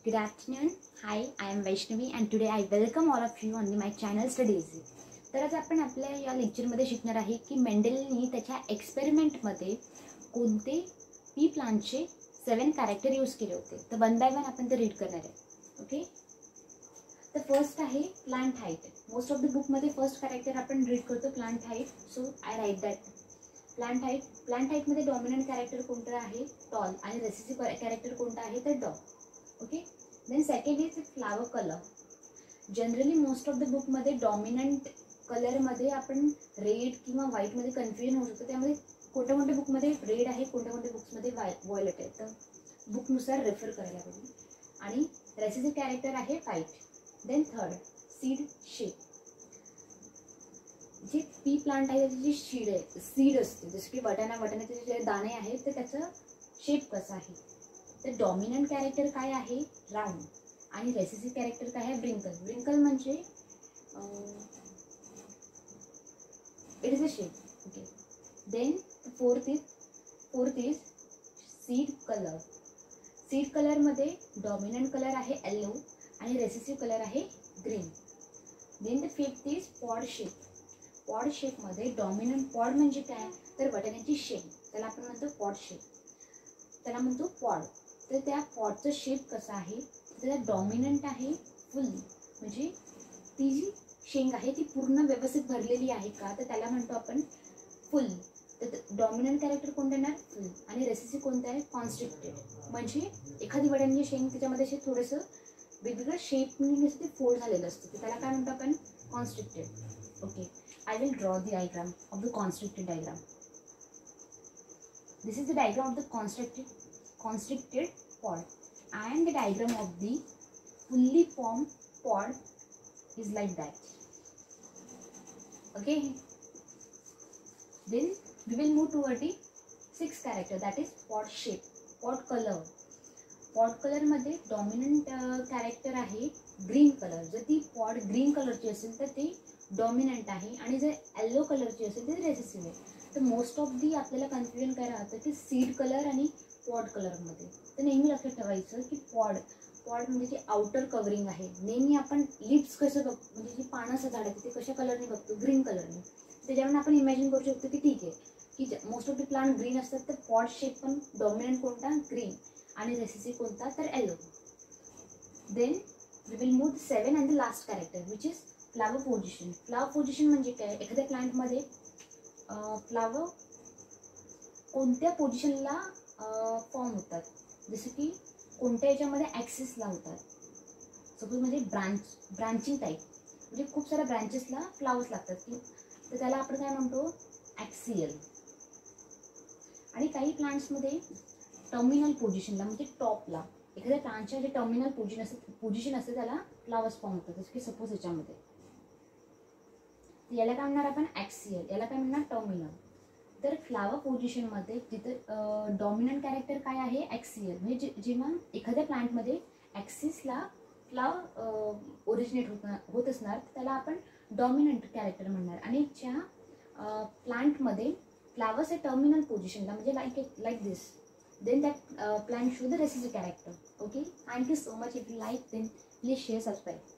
Good afternoon. Hi, I am Vaishnavi and today I welcome all of you on my channel Study Easy. तर आज आपण आपल्या या लेक्चरमध्ये शिकणार आहे की मेंडेलनी त्याच्या एक्सपेरिमेंटमध्ये कोणते पी प्लांटचे 7 कॅरेक्टर यूज केले होते. तर वन बाय वन आपण ते रीड करणार आहे. ओके. तर फर्स्ट आहे plant height. Most of the बुकमध्ये फर्स्ट कॅरेक्टर आपण रीड करतो plant height. So I write that. प्लांट हाईटमध्ये डॉमिनंट कॅरेक्टर कोणतं आहे? टॉल. आणि रेसेसिव्ह कॅरेक्टर कोणतं आहे? तर डॉग. Okay. Then second is flower colour. Generally most of the बुकमध्ये डॉमिनंट कलरमध्ये आपण रेड किंवा व्हाईटमध्ये कन्फ्युजन होऊ शकतो. त्यामध्ये कोणत्या कोणत्या बुकमध्ये रेड आहे, कोणत्या कोणत्या बुक्समध्ये व्हायोलेट आहे. तर बुकनुसार रेफर करायला पाहिजे. आणि रेसेसिव्ह कॅरेक्टर आहे white. Then third seed shape. जे पी प्लांट आहे त्याची जी सीड असते, जसं की वाटाण्याचे जे दाणे आहेत तर त्याचं शेप कसं आहे. तर डॉमिनंट कॅरेक्टर काय आहे? राऊंड. आणि रेसेसिव्ह कॅरेक्टर काय आहे? ब्रिंकल म्हणजे it is a shape. Okay. Then fourth is seed colour. Seed कलरमध्ये डॉमिनंट कलर आहे येलो आणि रेसेसिव्ह कलर आहे green. Then the fifth is pod shape. Pod शेपमध्ये डॉमिनंट पॉड म्हणजे काय? तर वाटाण्याची शेंग, त्याला आपण म्हणतो पॉड शेप, त्याला म्हणतो पॉड. तर त्या पॉडचं शेप कसं आहे? त्याला डॉमिनंट आहे फुल, म्हणजे ती जी शेंग आहे ती पूर्ण व्यवस्थित भरलेली आहे का, तर त्याला म्हणतो आपण फुल. तर डॉमिनंट कॅरेक्टर कोणतं येणार? फुल. आणि रेसेसिव्ह कोणतं आहे? कॉन्स्ट्रिक्टेड. म्हणजे एखादी वाटाण्याची शेंग त्याच्यामध्ये असे थोडंसं वेगवेगळं शेपने ते फोल्ड झालेलं असतं, तर त्याला काय म्हणतो आपण? Constricted. Okay. I will draw the diagram of the constricted diagram. This is the diagram of the constricted pod, and the diagram of the fully formed pod is like that. Okay. Then we will move toward the sixth character, that is pod shape. Pod color. Pod कलरमध्ये dominant character आहे green colour. जर ती pod green कलरची असेल तर ती dominant आहे, आणि जर येलो कलरची असेल तर रेसेसिव्ह आहे. तर मोस्ट ऑफ दी आपल्याला कन्फ्युजन काय राहतं की सीड कलर आणि पॉड कलरमध्ये. तर नेहमी लक्षात ठेवायचं की पॉड म्हणजे जे आउटर कवरिंग आहे. नेहमी आपण लिप्स कसं बघतो, म्हणजे जी पानं असं झाडाची ते कशा कलरने बघतो? ग्रीन कलरने. त्याच्यावरून आपण इमॅजिन करू शकतो की ठीक आहे की most of the plant green असतात, तर पॉड शेप पण डॉमिनंट कोणता? ग्रीन. आणि रेसेसिव्ह कोणता? तर yellow. Then we will move 7 and the last character which is flower position. Flower position म्हणजे काय? एखाद्या प्लांटमध्ये फ्लावर कोणत्या पोझिशनला फॉर्म होतात, जसं की कोणत्या याच्यामध्ये ॲक्सिसला होतात. सपोज म्हणजे ब्रांचिंग टाईप, म्हणजे खूप साऱ्या ब्रांचेसला फ्लावर्स लागतात की, तर त्याला आपण काय म्हणतो? ॲक्सियल. आणि काही प्लांट्समध्ये टर्मिनल पोझिशनला, म्हणजे टॉपला एखाद्या प्लांटच्या जे टर्मिनल पोझिशन असते त्याला फ्लावर्स फॉर्म होतात, जसं की सपोज याच्यामध्ये. याला काय म्हणणार आपण? ॲक्सियल. याला काय म्हणणार? टर्मिनल. तर फ्लावर पोझिशनमध्ये जिथं डॉमिनंट कॅरेक्टर काय आहे? ॲक्सियल. म्हणजे जेव्हा एखाद्या प्लांटमध्ये ॲक्सिसला फ्लावर ओरिजिनेट होत असणार तर त्याला आपण डॉमिनंट कॅरेक्टर म्हणणार. आणि ज्या प्लांटमध्ये फ्लावर्स आहे टर्मिनल पोझिशनला, म्हणजे like this, then that plant show the recessive character. Okay, thank you so much. If you like, then please share, subscribe.